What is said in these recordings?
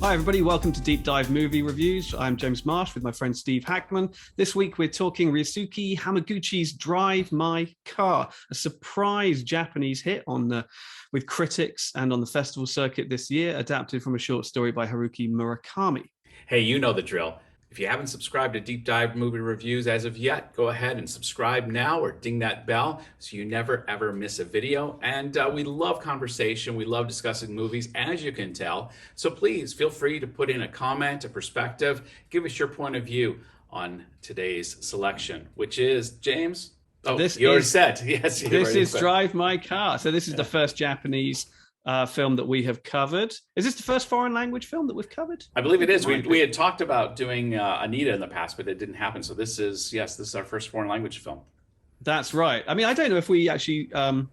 Hi everybody, welcome to Deep Dive Movie Reviews. I'm James Marsh with my friend Steve Hackman. This week we're talking Ryusuke Hamaguchi's Drive My Car, a surprise Japanese hit with critics and on the festival circuit this year, adapted from a short story by Haruki Murakami. Hey, you know the drill. If you haven't subscribed to Deep Dive Movie Reviews as of yet, go ahead and subscribe now or ding that bell so you never ever miss a video. And we love conversation. We love discussing movies, as you can tell. So please feel free to put in a comment, a perspective. Give us your point of view on today's selection, which is, James? Oh, you already said. Yes, this is Drive My Car. So this is the first Japanese film that we have covered. Is this the first foreign language film that we've covered? I believe it is. We had talked about doing Anita in the past, but it didn't happen. So this is our first foreign language film. That's right. I mean, I don't know if we actually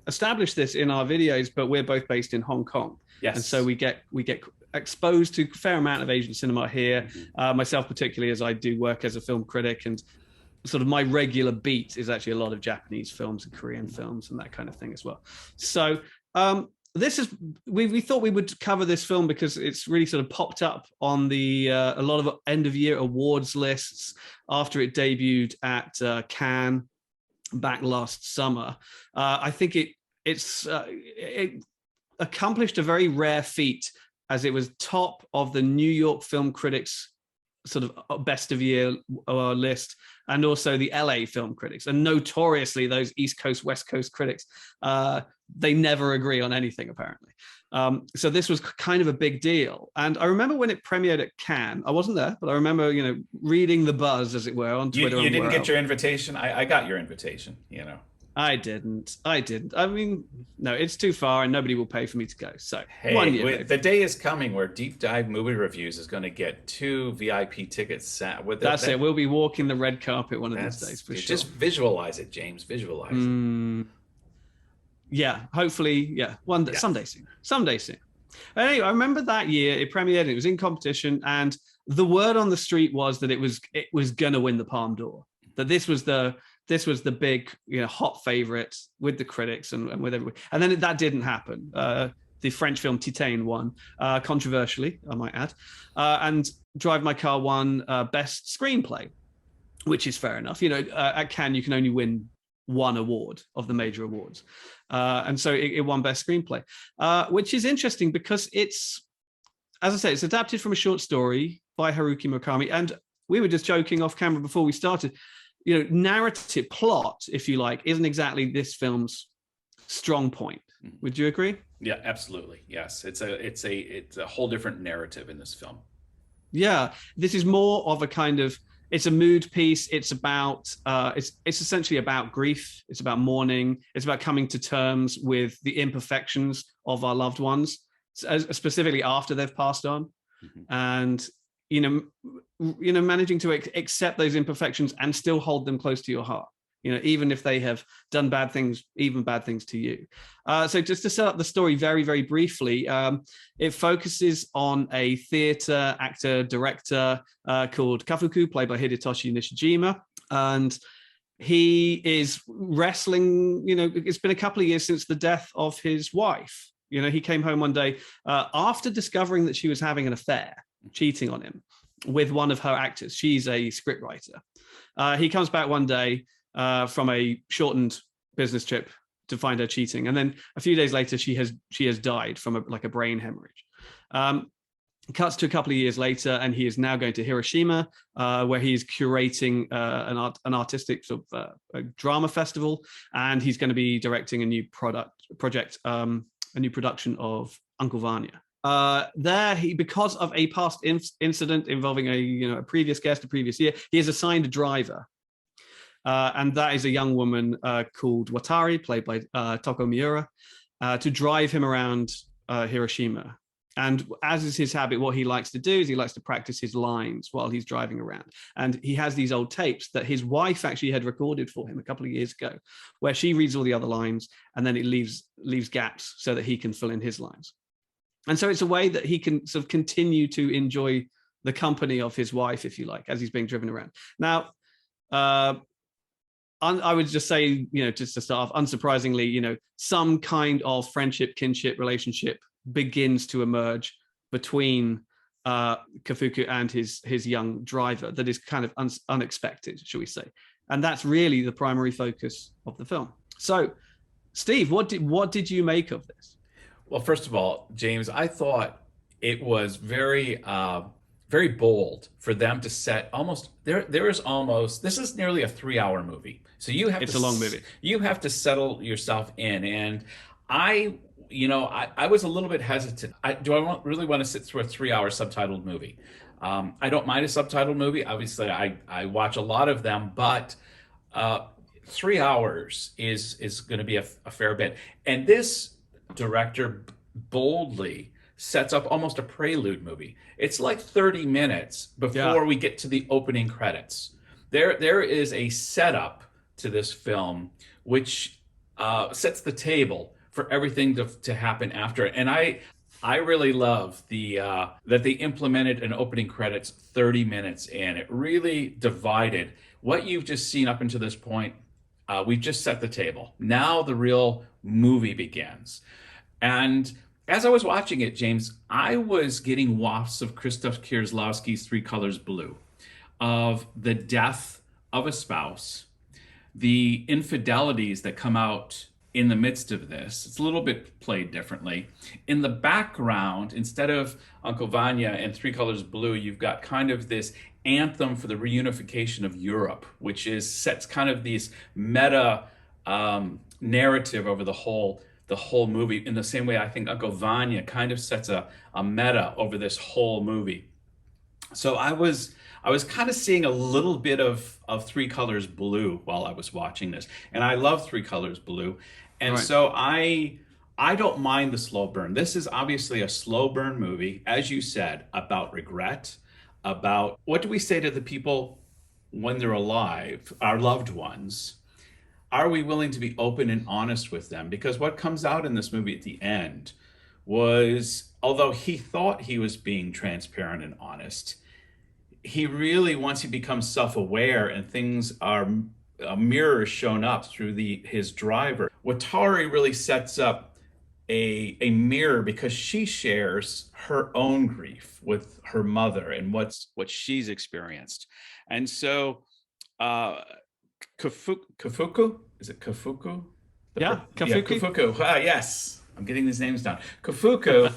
established this in our videos, but we're both based in Hong Kong. Yes. And so we get exposed to a fair amount of Asian cinema here. Mm-hmm. Myself particularly, as I do work as a film critic, and sort of my regular beat is actually a lot of Japanese films and Korean films and that kind of thing as well. So we thought we would cover this film because it's really sort of popped up on the a lot of end of year awards lists after it debuted at Cannes back last summer. I think it accomplished a very rare feat, as it was top of the New York Film Critics sort of best of year list, and also the LA Film Critics. And notoriously, those East Coast, West Coast critics, they never agree on anything, apparently. So this was kind of a big deal. And I remember when it premiered at Cannes, I wasn't there, but I remember, reading the buzz, as it were, on Twitter. You didn't get your invitation? I got your invitation, I didn't. I mean, no, it's too far and nobody will pay for me to go. So hey, the day is coming where Deep Dive Movie Reviews is going to get 2 VIP tickets. That's it. We'll be walking the red carpet one of these days for sure. Just visualize it, James. Visualize it. Yeah, hopefully, yeah. Someday soon. Anyway, I remember that year it premiered and it was in competition, and the word on the street was that it was going to win the Palme d'Or. That this was the big, hot favorite with the critics and with everybody. And then that didn't happen. The French film Titane won, controversially, I might add. And Drive My Car won Best Screenplay, which is fair enough. At Cannes, you can only win one award of the major awards. And so it won Best Screenplay, which is interesting because it's, as I say, it's adapted from a short story by Haruki Murakami. And we were just joking off camera before we started. Narrative plot, if you like, isn't exactly this film's strong point. Would you agree? Yeah, absolutely. Yes, it's a whole different narrative in this film. Yeah, this is more of a kind of, it's a mood piece. It's about it's essentially about grief. It's about mourning. It's about coming to terms with the imperfections of our loved ones, specifically after they've passed on, and managing to accept those imperfections and still hold them close to your heart, even if they have done bad things to you. So just to set up the story very, very briefly, it focuses on a theater actor, director called Kafuku, played by Hidetoshi Nishijima. And he is wrestling, it's been a couple of years since the death of his wife. He came home one day after discovering that she was having an affair, cheating on him with one of her actors. She's a scriptwriter. He comes back one day from a shortened business trip to find her cheating, and then a few days later she has died from a brain hemorrhage. Cuts to a couple of years later, and he is now going to Hiroshima, where he is curating an artistic sort of a drama festival, and he's going to be directing a new project, a new production of Uncle Vanya. There, because of a past incident involving a previous guest, a previous year, he is assigned a driver, and that is a young woman called Watari, played by Toko Miura, to drive him around Hiroshima. And as is his habit, what he likes to do is he likes to practice his lines while he's driving around. And he has these old tapes that his wife actually had recorded for him a couple of years ago, where she reads all the other lines, and then it leaves gaps so that he can fill in his lines. And so it's a way that he can sort of continue to enjoy the company of his wife, if you like, as he's being driven around. Now, I would just say, just to start off, unsurprisingly, some kind of friendship, kinship relationship begins to emerge between Kafuku and his young driver that is kind of unexpected, shall we say. And that's really the primary focus of the film. So, Steve, what did you make of this? Well, first of all, James, I thought it was very bold for them to set almost there is almost this is nearly a 3-hour movie. So It's a long movie. You have to settle yourself in. And I was a little bit hesitant. Really want to sit through a 3-hour subtitled movie? I don't mind a subtitled movie. Obviously, I watch a lot of them, but 3 hours is going to be a fair bit. And this director boldly sets up almost a prelude movie. It's like 30 minutes before we get to the opening credits. There is a setup to this film which sets the table for everything to happen after it. And I really love that they implemented an opening credits 30 minutes in. It really divided what you've just seen up until this point. We've just set the table. Now the real movie begins. And as I was watching it, James, I was getting wafts of Krzysztof Kieślowski's Three Colors Blue, of the death of a spouse, the infidelities that come out in the midst of this. It's a little bit played differently. In the background, instead of Uncle Vanya and Three Colors Blue, you've got kind of this anthem for the reunification of Europe, which sets kind of these meta narrative over the whole movie, in the same way I think Uncle Vanya kind of sets a meta over this whole movie. So I was kind of seeing a little bit of Three Colors Blue while I was watching this, and I love Three Colors Blue, and so I don't mind the slow burn. This is obviously a slow burn movie, as you said, about regret, about what do we say to the people when they're alive, our loved ones. Are we willing to be open and honest with them? Because what comes out in this movie at the end was, although he thought he was being transparent and honest, he really, once he becomes self-aware and things are, a mirror is shown up through his driver. Watari really sets up a mirror because she shares her own grief with her mother and what she's experienced. And so Kafuku? Is it Kafuku? Kafuku. Yeah, Kafuku. Yes, I'm getting these names down. Kafuku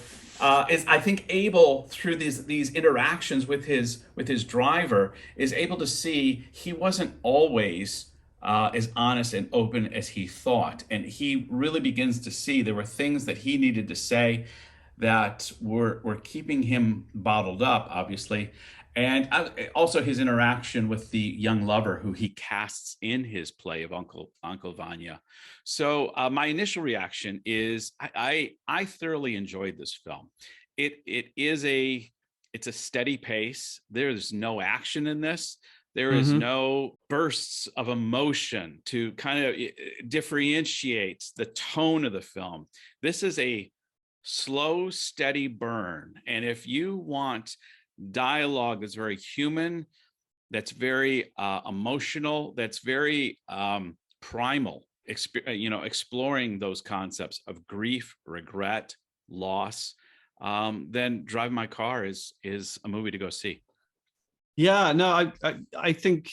is, I think, able through these interactions with his driver, is able to see he wasn't always as honest and open as he thought, and he really begins to see there were things that he needed to say that were keeping him bottled up, obviously. And also his interaction with the young lover who he casts in his play of Uncle Vanya. So my initial reaction is I thoroughly enjoyed this film. It's a steady pace. There's no action in this. There is no bursts of emotion to kind of differentiate the tone of the film. This is a slow, steady burn. And if you want dialogue that's very human, that's very emotional, that's very primal, exploring those concepts of grief, regret, loss, then Drive My Car is a movie to go see. Yeah, no, I think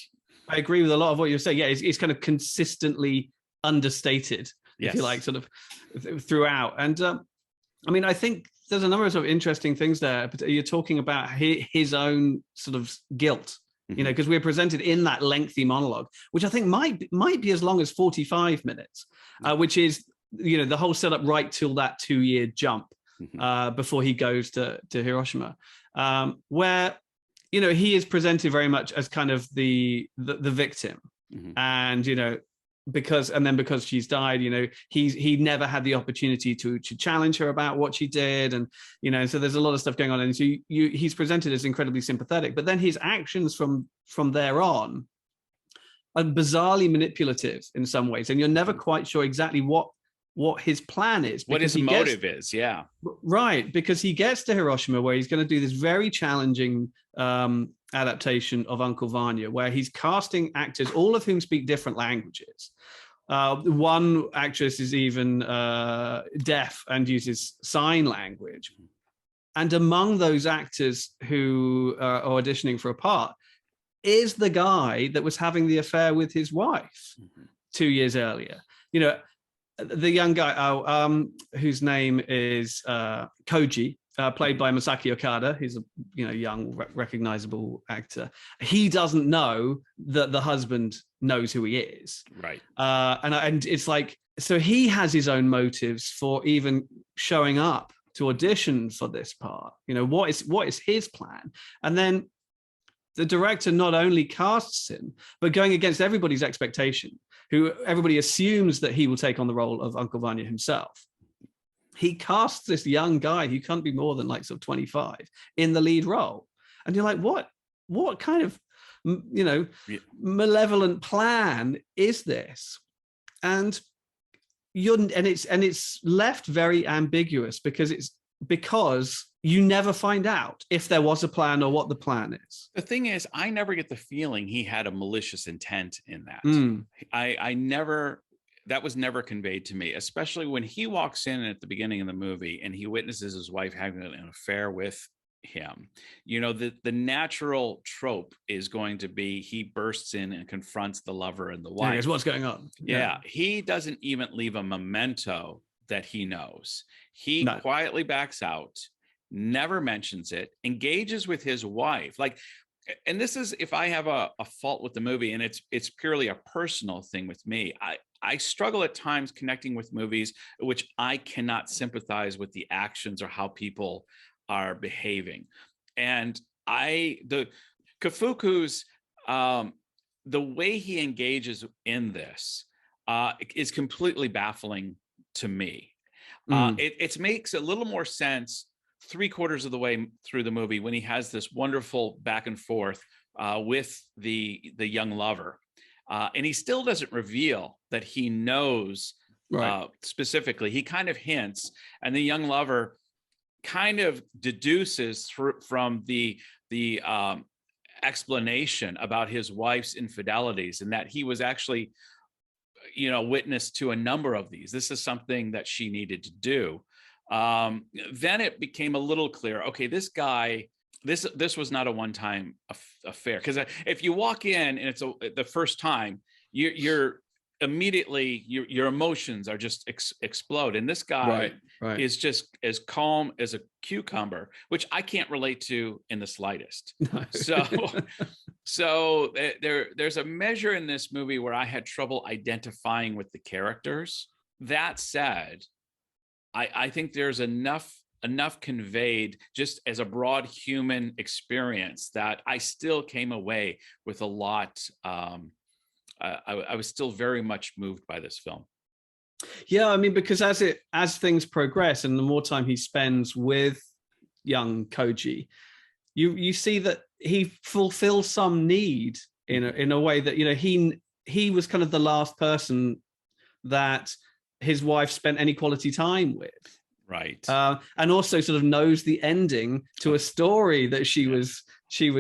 I agree with a lot of what you're saying. Yeah, it's kind of consistently understated, if you like, sort of throughout. And I mean, I think there's a number of sort of interesting things there. But you're talking about his own sort of guilt, because we're presented in that lengthy monologue, which I think might be as long as 45 minutes, which is, the whole setup right till that 2-year jump before he goes to Hiroshima, where, he is presented very much as kind of the victim, and, because she's died, he never had the opportunity to challenge her about what she did, and so there's a lot of stuff going on, and so he's presented as incredibly sympathetic, but then his actions from there on are bizarrely manipulative in some ways, and you're never quite sure exactly what his plan is, what his motive is. Right, because he gets to Hiroshima where he's going to do this very challenging adaptation of Uncle Vanya, where he's casting actors, all of whom speak different languages. One actress is even deaf and uses sign language. And among those actors who are auditioning for a part is the guy that was having the affair with his wife 2 years earlier. You know, the young guy, whose name is Koji, played by Masaki Okada. He's a young, recognizable actor. He doesn't know that the husband knows who he is, right? And it's like, so he has his own motives for even showing up to audition for this part. You know, what is his plan? And then the director not only casts him, but going against everybody's expectation, who everybody assumes that he will take on the role of Uncle Vanya himself. He casts this young guy who can't be more than like sort of 25 in the lead role. And you're like, what kind of, malevolent plan is this? And it's left very ambiguous because you never find out if there was a plan or what the plan is. The thing is, I never get the feeling he had a malicious intent in that. That was never conveyed to me, especially when he walks in at the beginning of the movie and he witnesses his wife having an affair with him. You know, the natural trope is going to be he bursts in and confronts the lover and the wife. What's going on? Yeah, he doesn't even leave a memento that he knows. He quietly backs out, never mentions it, engages with his wife. Like, and this is, if I have a fault with the movie, and it's purely a personal thing with me, I struggle at times connecting with movies which I cannot sympathize with the actions or how people are behaving. And the Kafuku's, the way he engages in this is completely baffling to me. It makes a little more sense 3/4 of the way through the movie when he has this wonderful back and forth with the young lover. And he still doesn't reveal that he knows specifically. He kind of hints, and the young lover kind of deduces from the explanation about his wife's infidelities, and that he was actually, witness to a number of these. This is something that she needed to do. Then it became a little clear. Okay, this guy, this was not a one-time affair. Because if you walk in and it's the first time, you're immediately your emotions are just explode. And this guy is just as calm as a cucumber, which I can't relate to in the slightest. No. So there's a measure in this movie where I had trouble identifying with the characters. That said, I think there's enough conveyed just as a broad human experience that I still came away with a lot. I was still very much moved by this film. Yeah, I mean, because as things progress and the more time he spends with young Koji, you see that he fulfills some need in a way that, he was kind of the last person that his wife spent any quality time with. Right. And also sort of knows the ending to a story that she was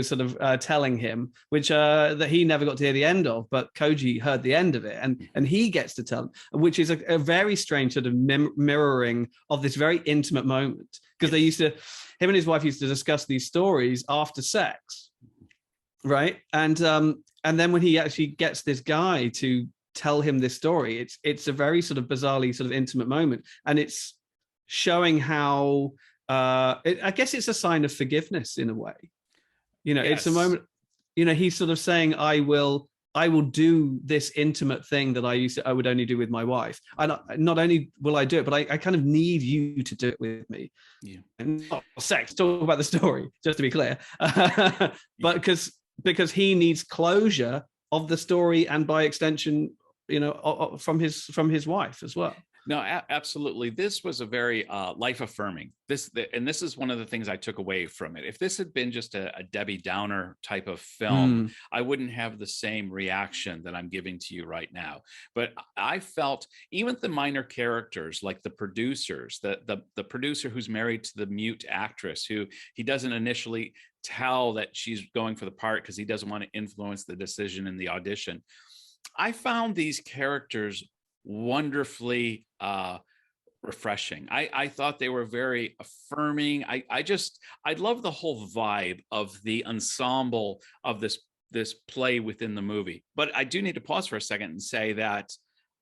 sort of telling him, which that he never got to hear the end of, but Koji heard the end of it, and he gets to tell him, which is a very strange sort of mirroring of this very intimate moment, because him and his wife used to discuss these stories after sex, right? And then when he actually gets this guy to tell him this story, it's a very sort of bizarrely sort of intimate moment, and it's showing how I guess it's a sign of forgiveness in a way. Yes. It's a moment, he's sort of saying, I will do this intimate thing that I would only do with my wife. And not only will I do it, but I kind of need you to do it with me. Yeah. And not sex, talk about the story, just to be clear. But because he needs closure of the story, and by extension, from his wife as well. No, absolutely. This was a very life affirming. This is one of the things I took away from it. If this had been just a Debbie Downer type of film, I wouldn't have the same reaction that I'm giving to you right now. But I felt even the minor characters, like the producers, the producer who's married to the mute actress, who he doesn't initially tell that she's going for the part because he doesn't want to influence the decision in the audition. I found these characters wonderfully refreshing. I thought they were very affirming. I love the whole vibe of the ensemble of this play within the movie. But I do need to pause for a second and say that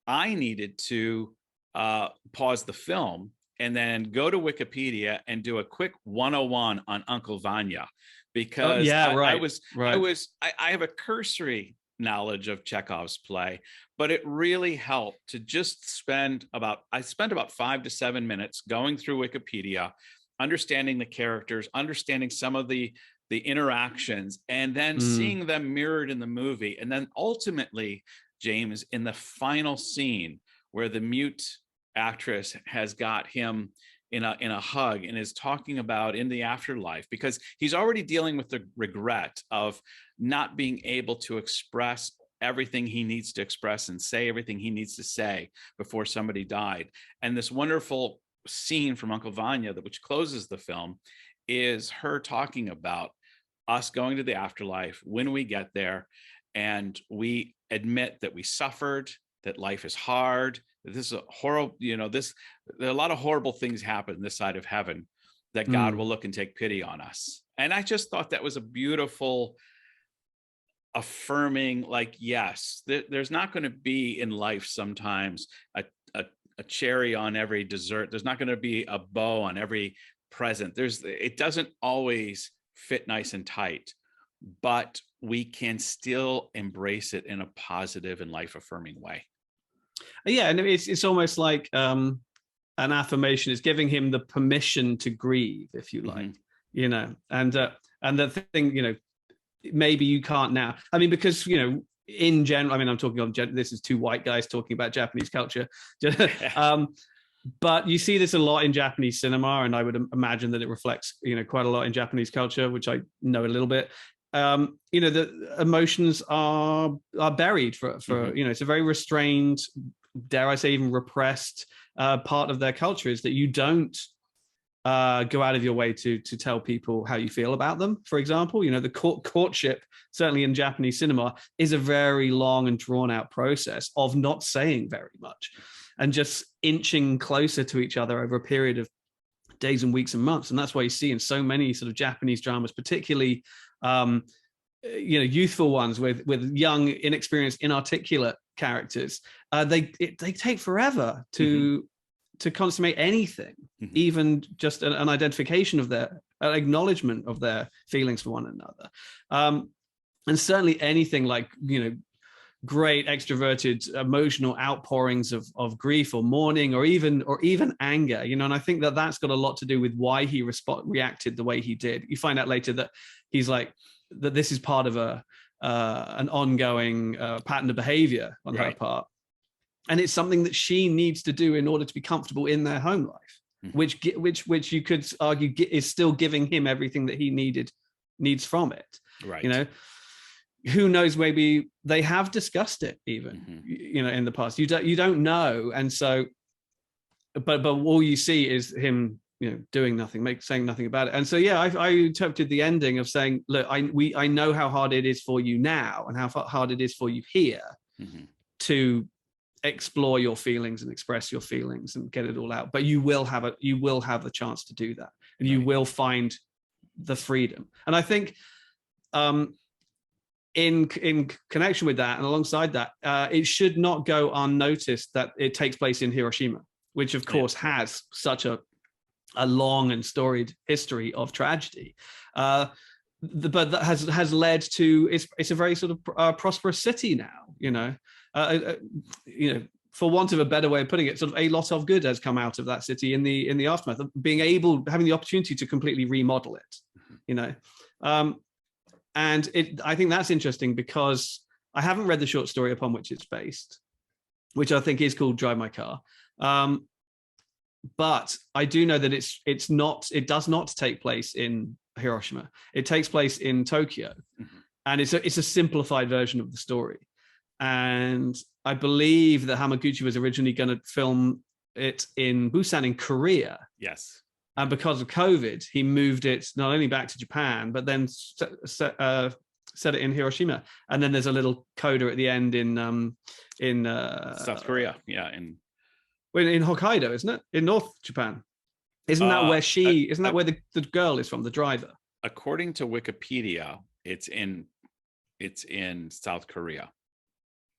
I needed to pause the film and then go to Wikipedia and do a quick 101 on Uncle Vanya, because I have a cursory knowledge of Chekhov's play, but it really helped to just spend about 5 to 7 minutes going through Wikipedia, understanding the characters, understanding some of the interactions, and then seeing them mirrored in the movie. And then ultimately, James, in the final scene where the mute actress has got him in a hug and is talking about in the afterlife, because he's already dealing with the regret of not being able to express everything he needs to express and say everything he needs to say before somebody died. And this wonderful scene from Uncle Vanya, which closes the film, is her talking about us going to the afterlife when we get there, and we admit that we suffered, that life is hard, that this is a horrible, there are a lot of horrible things happen this side of heaven, that God will look and take pity on us. And I just thought that was a beautiful, affirming, like, yes, there's not going to be in life sometimes a cherry on every dessert. There's not going to be a bow on every present. It doesn't always fit nice and tight, but we can still embrace it in a positive and life affirming way. Yeah, and it's almost like an affirmation. It's giving him the permission to grieve, if you like, and the thing, maybe you can't now. I mean, because in general, I mean, I'm talking on this is two white guys talking about Japanese culture, but you see this a lot in Japanese cinema, and I would imagine that it reflects quite a lot in Japanese culture, which I know a little bit. The emotions are buried for it's a very restrained, dare I say even repressed part of their culture, is that you don't go out of your way to tell people how you feel about them. For example, the courtship, certainly in Japanese cinema, is a very long and drawn out process of not saying very much and just inching closer to each other over a period of days and weeks and months. And that's why you see in so many sort of Japanese dramas, particularly youthful ones with young, inexperienced, inarticulate characters, they take forever to consummate anything, even just an identification of an acknowledgement of their feelings for one another, and certainly anything like great extroverted emotional outpourings of grief or mourning or even anger, and I think that's got a lot to do with why he reacted the way he did. You find out later that he's like that this is part of an ongoing pattern of behavior on her part, and it's something that she needs to do in order to be comfortable in their home life, which you could argue is still giving him everything that he needs from it. Right. Who knows, maybe they have discussed it even, in the past. You don't know. And so, but all you see is him, doing nothing, saying nothing about it. And so, yeah, I interpreted the ending of saying, look, I know how hard it is for you now and how hard it is for you here to explore your feelings and express your feelings and get it all out. But you will have the chance to do that, and you will find the freedom. And I think, in connection with that and alongside that, it should not go unnoticed that it takes place in Hiroshima, which of course has such a long and storied history of tragedy, but that has led to it's a very sort of prosperous city now. For want of a better way of putting it, sort of a lot of good has come out of that city in the aftermath of having the opportunity to completely remodel it. And I think that's interesting because I haven't read the short story upon which it's based, which I think is called Drive My Car. But I do know that it does not take place in Hiroshima. It takes place in Tokyo, and it's a simplified version of the story. And I believe that Hamaguchi was originally going to film it in Busan in Korea. Yes. And because of COVID, he moved it not only back to Japan, but then set it in Hiroshima. And then there's a little coda at the end in South Korea. Yeah. Well, in Hokkaido, isn't it? In North Japan. Isn't that where isn't that where the girl is from, the driver? According to Wikipedia, it's in South Korea.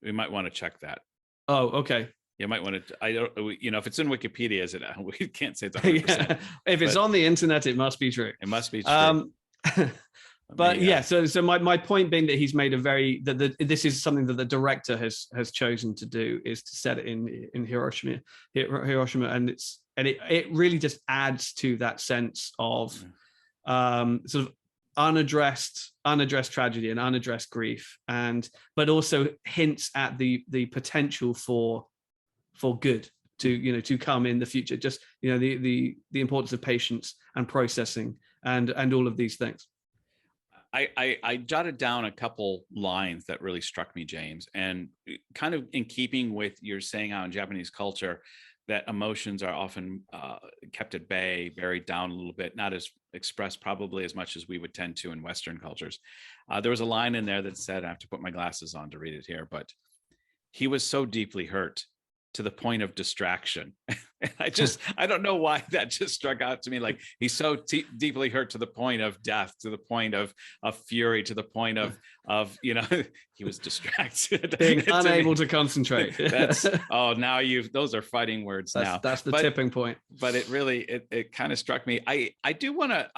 We might want to check that. Oh, okay. You might want to. I don't. If it's in Wikipedia, we can't say it's 100%. Yeah. If it's on the internet, it must be true. It must be true. But so my point being that he's made this is something that the director has chosen to do, is to set it in Hiroshima, and it really just adds to that sense of sort of unaddressed tragedy and unaddressed grief, but also hints at the potential for good to come in the future. Just the importance of patience and processing and all of these things. I jotted down a couple lines that really struck me, James, and kind of in keeping with you're saying how in Japanese culture that emotions are often kept at bay, buried down a little bit, not as expressed probably as much as we would tend to in Western cultures. There was a line in there that said, I have to put my glasses on to read it here, but he was so deeply hurt to the point of distraction. And I don't know why that just struck out to me. Like, he's so deeply hurt to the point of death, to the point of fury, to the point of he was distracted. Being unable to concentrate. Now those are fighting words now. That's the tipping point. But it really, it kind of struck me. I do want to,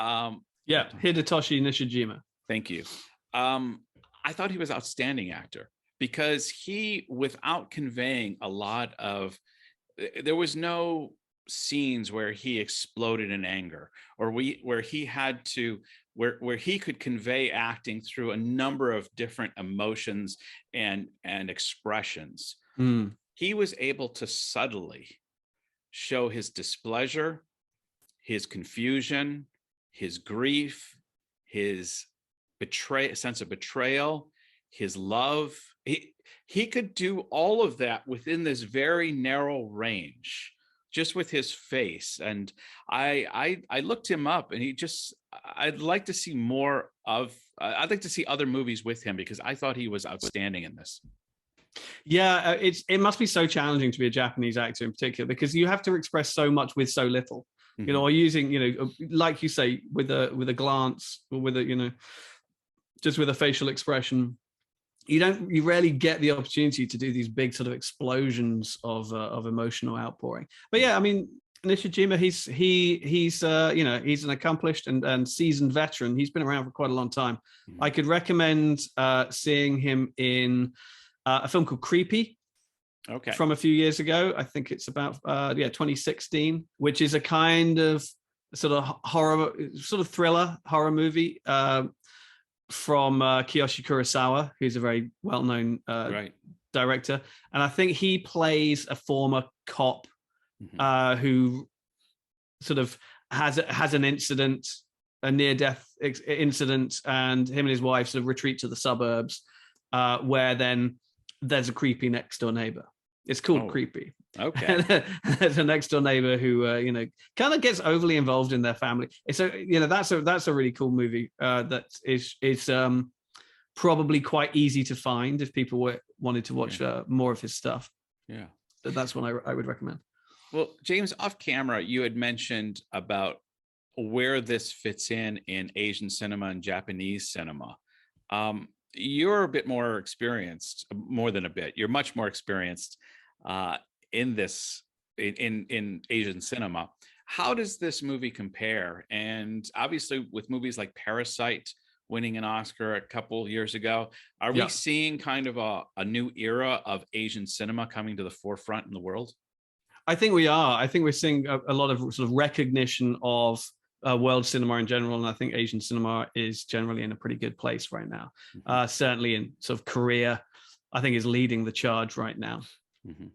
Hidetoshi Nishijima. Thank you. I thought he was an outstanding actor, because he, without conveying a lot of, there was no scenes where he exploded in anger, or where he had to, where he could convey acting through a number of different emotions and expressions. He was able to subtly show his displeasure, his confusion, his grief, his sense of betrayal, his love. He could do all of that within this very narrow range, just with his face. And I looked him up, and I'd like to see more of, I'd like to see other movies with him, because I thought he was outstanding in this. Yeah, it must be so challenging to be a Japanese actor in particular, because you have to express so much with so little. Or using, like you say, with a glance, or with a, just with a facial expression. You rarely get the opportunity to do these big sort of explosions of emotional outpouring. But yeah, I mean, Nishijima, he's an accomplished and seasoned veteran. He's been around for quite a long time. I could recommend seeing him in a film called Creepy. Okay. From a few years ago. I think it's about 2016, which is a kind of sort of horror, sort of thriller horror movie. From Kiyoshi Kurosawa, who's a very well-known director. And I think he plays a former cop who sort of has an incident, a near-death incident, and him and his wife sort of retreat to the suburbs, where then there's a creepy next-door neighbor. It's called Creepy. Okay. There's a next door neighbor who kind of gets overly involved in their family. So that's a really cool movie that is probably quite easy to find if people wanted to watch more of his stuff. Yeah, that's one I would recommend. Well, James, off camera, you had mentioned about where this fits in Asian cinema and Japanese cinema. You're a bit more experienced, more than a bit. You're much more experienced in this, in Asian cinema. How does this movie compare? And obviously, with movies like Parasite winning an Oscar a couple years ago, are we seeing kind of a new era of Asian cinema coming to the forefront in the world? I think we are. I think we're seeing a lot of sort of recognition of world cinema in general, and I think Asian cinema is generally in a pretty good place right now. Certainly in sort of Korea, I think is leading the charge right now.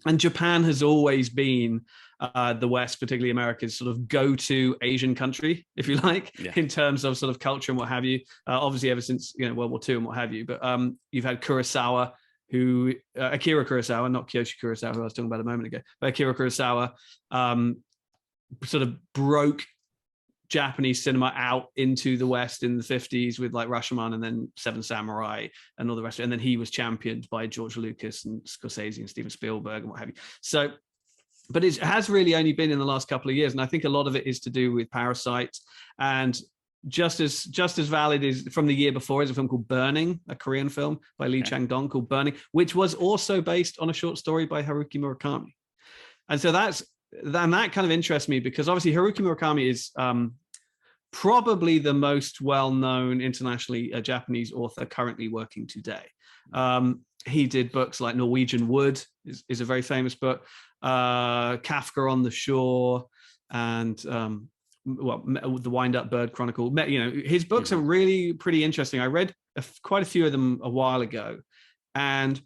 And Japan has always been the West, particularly America's sort of go-to Asian country, if you like, in terms of sort of culture and what have you. Obviously, ever since World War II and what have you. But you've had Kurosawa, Akira Kurosawa, not Kiyoshi Kurosawa, who I was talking about a moment ago, but Akira Kurosawa sort of broke Japanese cinema out into the West in the 50s with like Rashomon and then Seven Samurai and all the rest of it. And then he was championed by George Lucas and Scorsese and Steven Spielberg and what have you. So but it has really only been in the last couple of years, and I think a lot of it is to do with Parasite. And just as valid is from the year before is a film called Burning, a Korean film by Lee Chang-dong called Burning, which was also based on a short story by Haruki Murakami. And so that kind of interests me, because obviously Haruki Murakami is probably the most well-known internationally Japanese author currently working today. He did books like Norwegian Wood is a very famous book, Kafka on the Shore, and the Wind-Up Bird Chronicle. His books are really pretty interesting. I read quite a few of them a while ago, and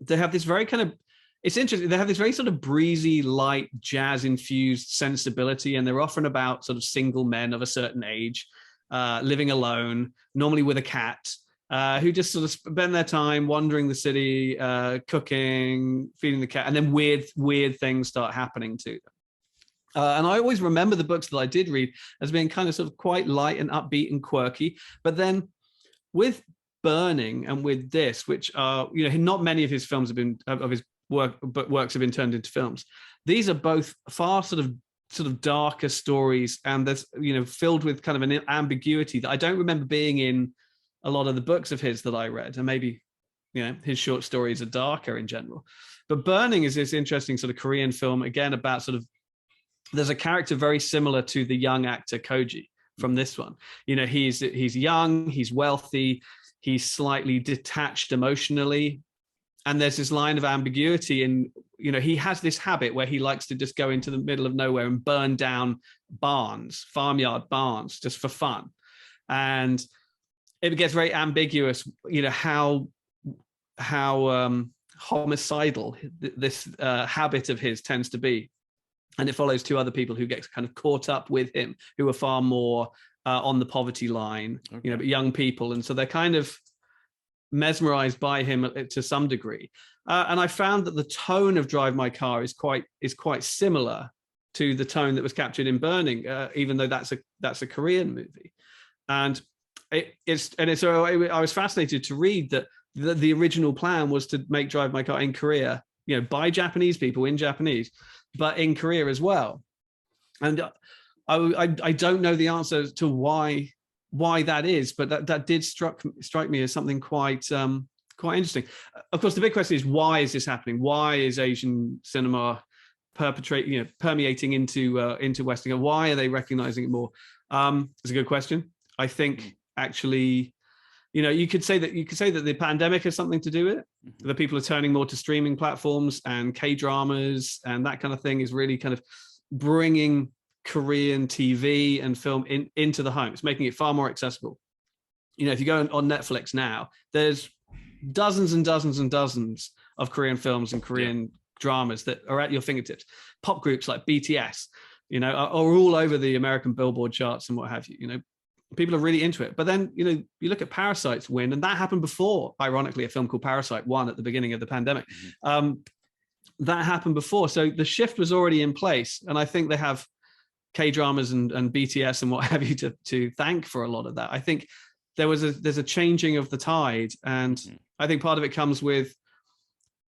they have this very kind of, it's interesting, they have this very sort of breezy, light, jazz-infused sensibility, and they're often about sort of single men of a certain age, living alone, normally with a cat, who just sort of spend their time wandering the city, cooking, feeding the cat, and then weird things start happening to them. And I always remember the books that I did read as being kind of sort of quite light and upbeat and quirky. But then with Burning and with this, which are, not many of his films have been, of his works have been turned into films. These are both far sort of darker stories, and there's, filled with kind of an ambiguity that I don't remember being in a lot of the books of his that I read. And maybe, his short stories are darker in general. But Burning is this interesting sort of Korean film, again, about sort of, there's a character very similar to the young actor Koji from this one. He's young, he's wealthy, he's slightly detached emotionally. And there's this line of ambiguity in, he has this habit where he likes to just go into the middle of nowhere and burn down farmyard barns, just for fun. And it gets very ambiguous, how homicidal this habit of his tends to be. And it follows two other people who get kind of caught up with him, who are far more on the poverty line, but young people. And so they're kind of mesmerized by him to some degree. And I found that the tone of Drive My Car is quite similar to the tone that was captured in Burning, even though that's a Korean movie. And I was fascinated to read that the original plan was to make Drive My Car in Korea, by Japanese people in Japanese, but in Korea as well. And I don't know the answer to why that is, but that did strike me as something quite interesting. Of course, the big question is, why is this happening? Why is Asian cinema permeating into Western? Why are they recognizing it more? It's a good question. I think actually, you could say that the pandemic has something to do with it. That people are turning more to streaming platforms, and K-dramas and that kind of thing is really kind of bringing Korean TV and film into the home. It's making it far more accessible. If you go on Netflix now, there's dozens and dozens and dozens of Korean films and Korean dramas that are at your fingertips. Pop groups like BTS, are all over the American Billboard charts and what have you. People are really into it. But then, you look at Parasite's win, and that happened before, ironically, a film called Parasite won at the beginning of the pandemic. That happened before. So the shift was already in place. And I think they have K-dramas and BTS and what have you to thank for a lot of that. I think there's a changing of the tide. And I think part of it comes with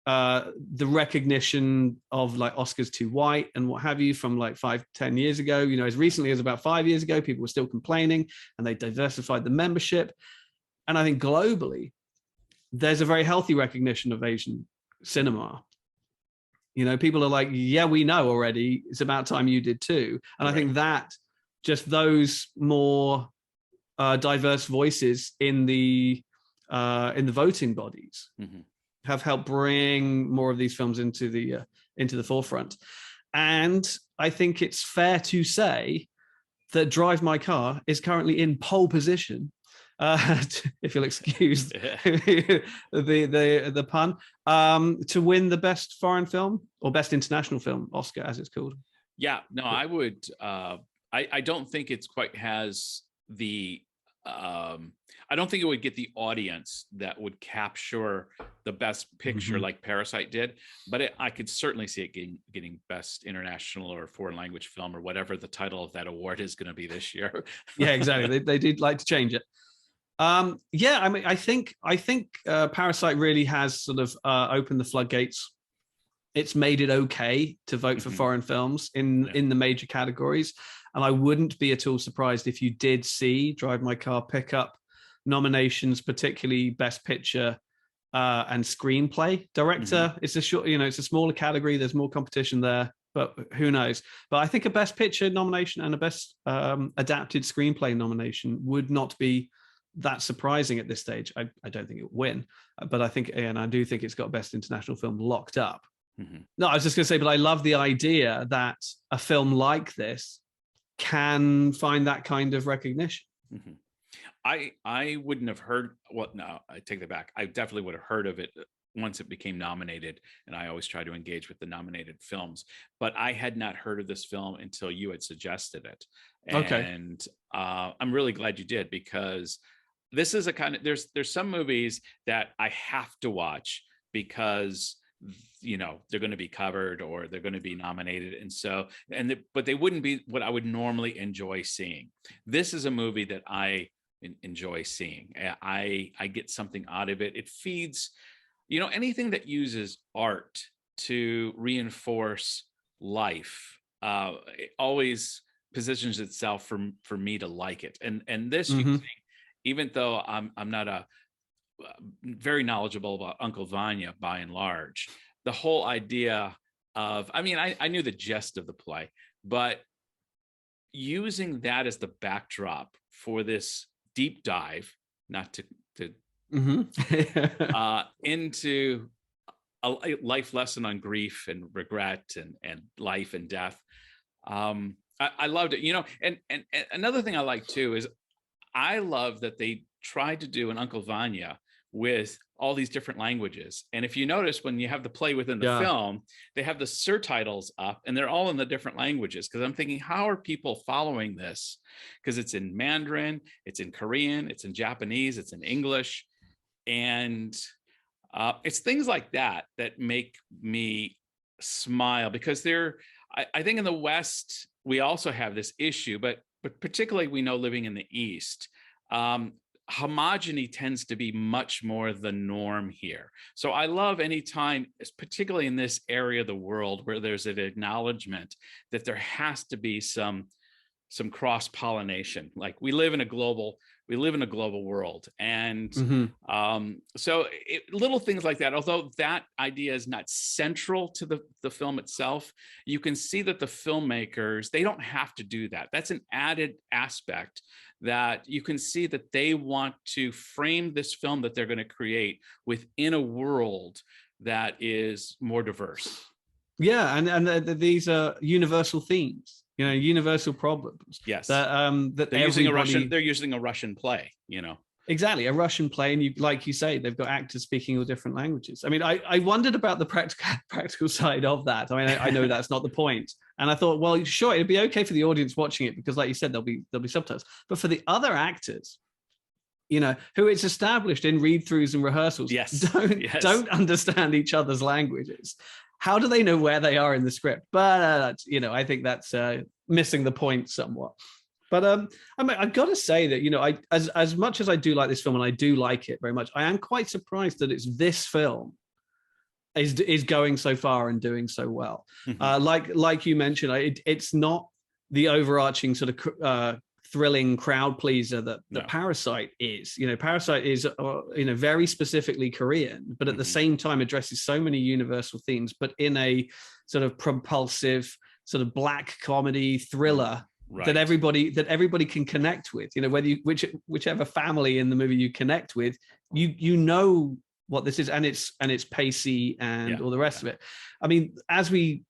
the recognition of like Oscars Too White and what have you from like 5-10 years ago. As recently as about 5 years ago, people were still complaining, and they diversified the membership. And I think globally, there's a very healthy recognition of Asian cinema. People are like, yeah, we know already. It's about time you did too. And I think that just those more diverse voices in the voting bodies have helped bring more of these films into the forefront. And I think it's fair to say that Drive My Car is currently in pole position, if you'll excuse the pun, to win the best foreign film or best international film Oscar, as it's called. Yeah, no, I would. I don't think it's quite has the. I don't think it would get the audience that would capture the best picture like Parasite did, but I could certainly see it getting best international or foreign language film or whatever the title of that award is going to be this year. Yeah, exactly. They did like to change it. I mean, I think Parasite really has sort of opened the floodgates it's made it okay to vote for foreign films in the major categories. And I wouldn't be at all surprised if you did see Drive My Car pick up nominations, particularly Best Picture and Screenplay. Director, it's a short, it's a smaller category. There's more competition there, but who knows? But I think a Best Picture nomination and a Best Adapted Screenplay nomination would not be that surprising at this stage. I don't think it will win, but I do think it's got Best International Film locked up. No, I was just going to say, but I love the idea that a film like this can find that kind of recognition. I wouldn't have heard. Well, no, I take that back. I definitely would have heard of it once it became nominated, and I always try to engage with the nominated films. But I had not heard of this film until you had suggested it, and I'm really glad you did, because this is a kind of there's some movies that I have to watch because they're going to be covered or they're going to be nominated, and so but they wouldn't be what I would normally enjoy seeing. This is a movie that I enjoy seeing. I get something out of it. It feeds, anything that uses art to reinforce life. It always positions itself for me to like it, and this you think, even though I'm not a very knowledgeable about Uncle Vanya by and large, the whole idea of, I knew the gist of the play, but using that as the backdrop for this deep dive, not to into a life lesson on grief and regret and life and death. I loved it, and another thing I like too is I love that they tried to do an Uncle Vanya with all these different languages. And if you notice, when you have the play within the film, they have the surtitles up and they're all in the different languages. Because I'm thinking, how are people following this? Because it's in Mandarin, it's in Korean, it's in Japanese, it's in English. And it's things like that that make me smile, because I think in the West, we also have this issue, but particularly we know living in the East, homogeny tends to be much more the norm here. So I love any time, particularly in this area of the world, where there's an acknowledgement that there has to be some cross-pollination. Like we live in a global world, and so little things like that, although that idea is not central to the film itself, you can see that the filmmakers, they don't have to do that. That's an added aspect that you can see, that they want to frame this film that they're going to create within a world that is more diverse. Yeah, and these are universal themes, universal problems. Yes, that they're using a Russian play, Exactly, a Russian play, and like you say, they've got actors speaking all different languages. I wondered about the practical side of that. I know that's not the point, and I thought, well, sure, it'd be okay for the audience watching it because, like you said, there'll be subtitles. But for the other actors, who it's established in read-throughs and rehearsals, don't understand each other's languages. How do they know where they are in the script? But I think that's missing the point somewhat. But I've got to say that as much as I do like this film, and I do like it very much, I am quite surprised that it's this film is going so far and doing so well. Like you mentioned, it's not the overarching sort of thrilling crowd pleaser that Parasite is. Parasite is very specifically Korean, but at the same time addresses so many universal themes, but in a sort of propulsive sort of black comedy thriller. Right. that everybody can connect with, whether whichever family in the movie you connect with, you know what this is, and it's pacey and all the rest of it. As we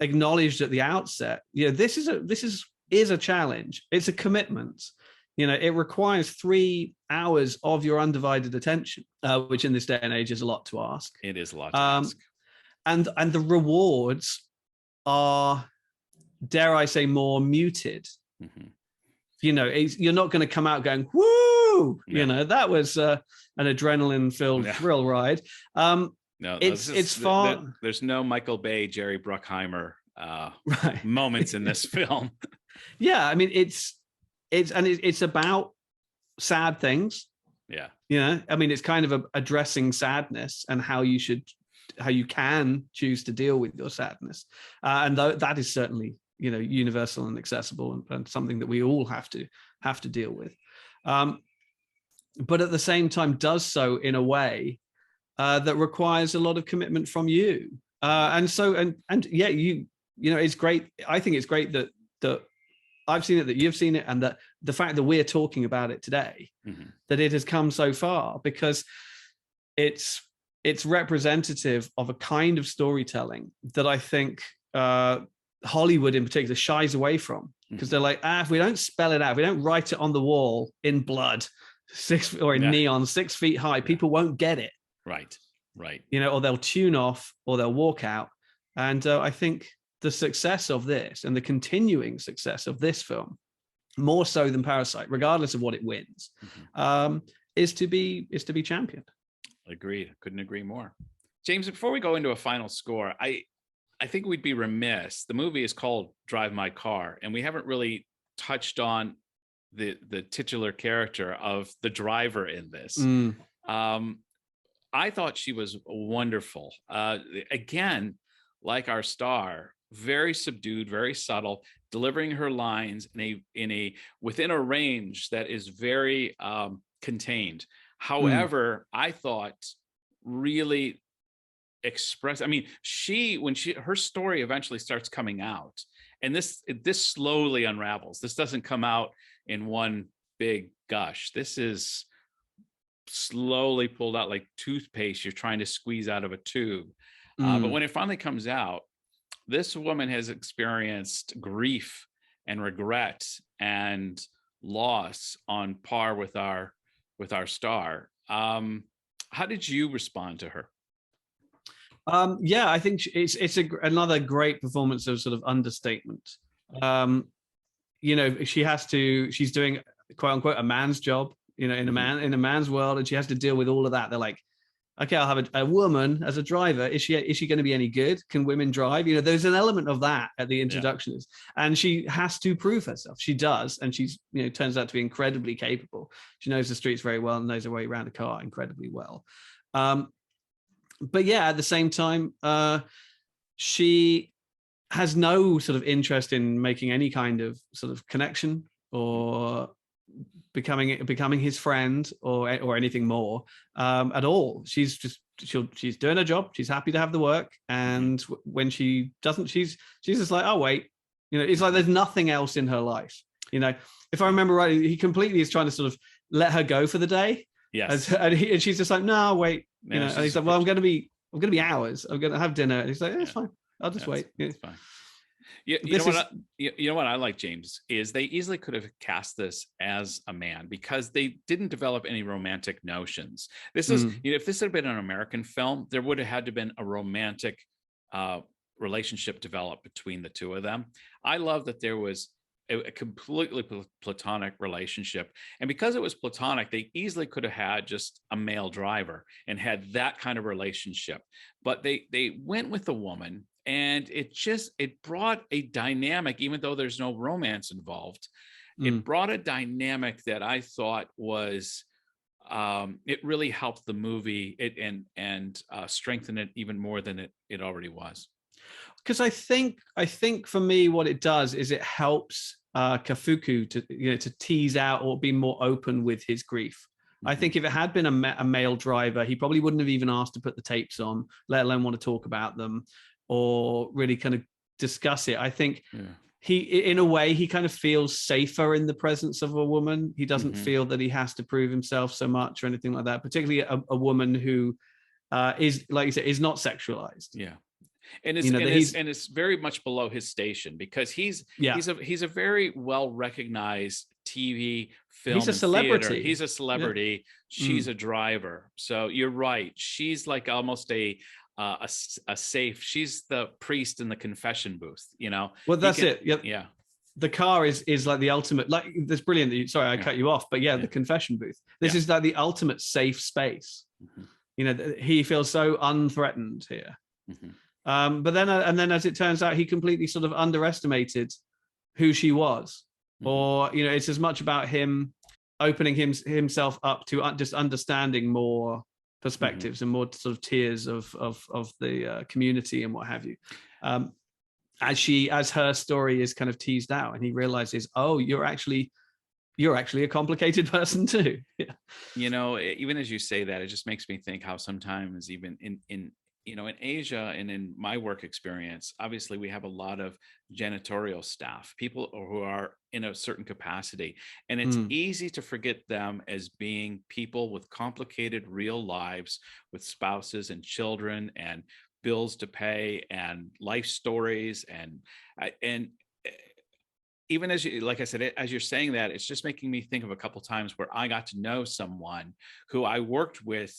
acknowledged at the outset, this is a challenge. It's a commitment. It requires 3 hours of your undivided attention, which in this day and age is a lot to ask. It is a lot to ask. And the rewards are, dare I say, more muted. You're not going to come out going, woo, that was an adrenaline-filled thrill ride. No, it's far. There's no Michael Bay, Jerry Bruckheimer moments in this film. Yeah, it's about sad things. Yeah. It's kind of addressing sadness and how you should can choose to deal with your sadness, and that is certainly, you know, universal and accessible, and something that we all have to deal with, but at the same time does so in a way that requires a lot of commitment from you, and yeah, you know, it's great. I think it's great that I've seen it, that you've seen it, and that the fact that we're talking about it today, that it has come so far, because it's representative of a kind of storytelling that I think Hollywood in particular shies away from, because they're like, if we don't spell it out, if we don't write it on the wall in blood, or in neon, 6 feet high, people won't get it. Right. You know, or they'll tune off, or they'll walk out. And I think the success of this, and the continuing success of this film, more so than Parasite, regardless of what it wins, is to be championed. Agreed. Couldn't agree more. James, before we go into a final score, I think we'd be remiss. The movie is called Drive My Car, and we haven't really touched on the titular character of the driver in this. I thought she was wonderful. Again, like our star, very subdued, very subtle, delivering her lines within a range that is very contained. However, I thought really express. I mean, her story eventually starts coming out, and this slowly unravels. This doesn't come out in one big gush. This is slowly pulled out like toothpaste you're trying to squeeze out of a tube. But when it finally comes out, this woman has experienced grief and regret and loss on par with our star. How did you respond to her? Yeah, I think it's another great performance of sort of understatement. You know, she's doing, quote unquote, a man's job, you know, in a man's world, and she has to deal with all of that. They're like, okay, I'll have a woman as a driver. Is she going to be any good? Can women drive? You know, there's an element of that at the introductions, and she has to prove herself. She does, and she's, you know, turns out to be incredibly capable. She knows the streets very well and knows her way around a car incredibly well. But yeah, at the same time, she has no sort of interest in making any kind of sort of connection or becoming his friend or anything more at all. She's doing her job. She's happy to have the work, and when she doesn't, she's just like, oh wait, you know, it's like there's nothing else in her life. You know, if I remember right, he completely is trying to sort of let her go for the day. Yes, and she's just like, no, wait, you know, and he's like, well, I'm going to be hours. I'm going to have dinner, and he's like, it's fine. I'll just wait. It's fine. You know what I like, James, is they easily could have cast this as a man, because they didn't develop any romantic notions. This is, you know, if this had been an American film, there would have had to been a romantic relationship developed between the two of them. I love that there was a completely platonic relationship, and because it was platonic, they easily could have had just a male driver and had that kind of relationship, but they went with a woman. And it brought a dynamic, even though there's no romance involved, it brought a dynamic that I thought was, it really helped the movie and strengthen it even more than it already was. Because I think for me, what it does is it helps Kafuku to tease out or be more open with his grief. I think if it had been a male driver, he probably wouldn't have even asked to put the tapes on, let alone want to talk about them or really kind of discuss it. I think he, in a way, he kind of feels safer in the presence of a woman. He doesn't feel that he has to prove himself so much or anything like that, particularly a woman who is, like you said, is not sexualized. Yeah. And it's very much below his station, because he's a very well recognized TV film. He's a celebrity. Theater. He's a celebrity. Yeah. She's a driver. So you're right. She's like almost a safe. She's the priest in the confession booth. You know. Well, that's it. Yep. Yeah. The car is like the ultimate. Like, that's brilliant. Sorry, I cut you off, but the confession booth. This is like the ultimate safe space. You know, he feels so unthreatened here. But then, as it turns out, he completely sort of underestimated who she was, or, you know, it's as much about him opening himself up to just understanding more perspectives and more sort of tiers of the community and what have you. As her story is kind of teased out, and he realizes, oh, you're actually a complicated person too. Yeah. You know, even as you say that, it just makes me think how sometimes even in you know, in Asia and in my work experience, obviously we have a lot of janitorial staff, people who are in a certain capacity, and it's easy to forget them as being people with complicated real lives, with spouses and children and bills to pay and life stories, and even as you, like I said, as you're saying that, it's just making me think of a couple times where I got to know someone who I worked with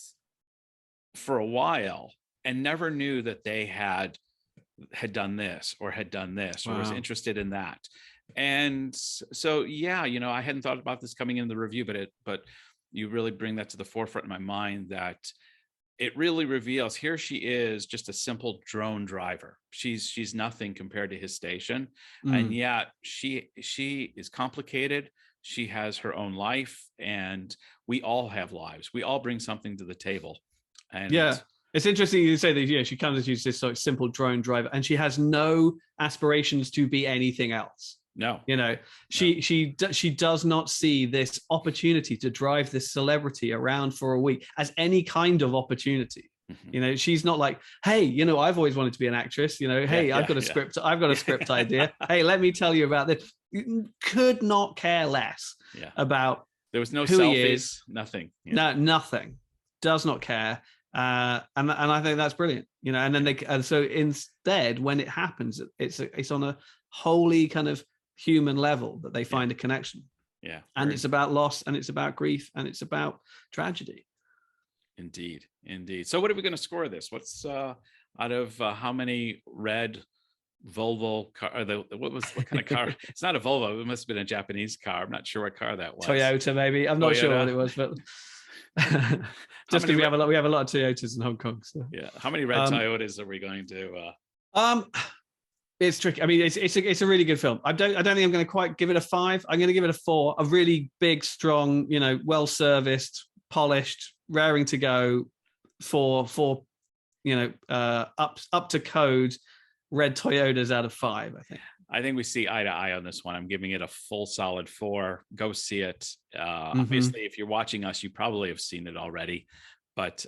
for a while and never knew that they had done this or had done this or was interested in that. And so, yeah, you know, I hadn't thought about this coming in the review, but you really bring that to the forefront in my mind, that it really reveals here she is, just a simple drone driver. She's nothing compared to his station. And yet she is complicated. She has her own life, and we all have lives. We all bring something to the table. And yeah, it's interesting you say that. Yeah, she comes as this sort of simple drone driver, and she has no aspirations to be anything else. No, you know, she does not see this opportunity to drive this celebrity around for a week as any kind of opportunity. You know, she's not like, hey, you know, I've always wanted to be an actress. You know, hey, I've got a script. I've got a script idea. Hey, let me tell you about this. Could not care less about. There was no who selfies, he is. Nothing. No, nothing. Does not care. And I think that's brilliant, you know. And then so instead, when it happens, it's on a wholly kind of human level that they find a connection. Yeah. And it's about loss, and it's about grief, and it's about tragedy. Indeed. So what are we going to score this? What's out of how many red Volvo car? What kind of car? It's not a Volvo. It must have been a Japanese car. I'm not sure what car that was. Toyota, maybe. I'm not sure what it was, but just because we have a lot of Toyotas in Hong Kong. So. Yeah. How many red Toyotas are we going to? It's tricky. I mean, it's a really good film. I don't think I'm going to quite give it a 5. I'm going to give it a 4. A really big, strong, you know, well serviced, polished, raring to go for you know, up to code red Toyotas out of 5. I think we see eye to eye on this one. I'm giving it a full solid 4. Go see it. Obviously, if you're watching us, you probably have seen it already. But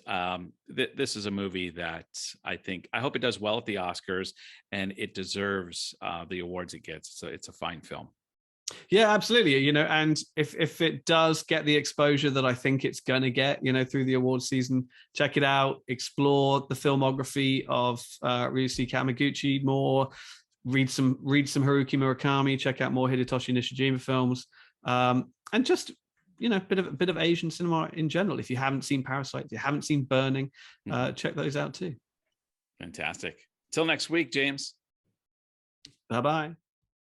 this is a movie that I hope it does well at the Oscars, and it deserves the awards it gets. So it's a fine film. Yeah, absolutely. You know, and if it does get the exposure that I think it's going to get, you know, through the award season, check it out. Explore the filmography of Ryusuke Hamaguchi more. Read some Haruki Murakami. Check out more Hidetoshi Nishijima films, and just, you know, a bit of Asian cinema in general. If you haven't seen Parasite, if you haven't seen Burning, check those out too. Fantastic. Till next week, James. Bye-bye.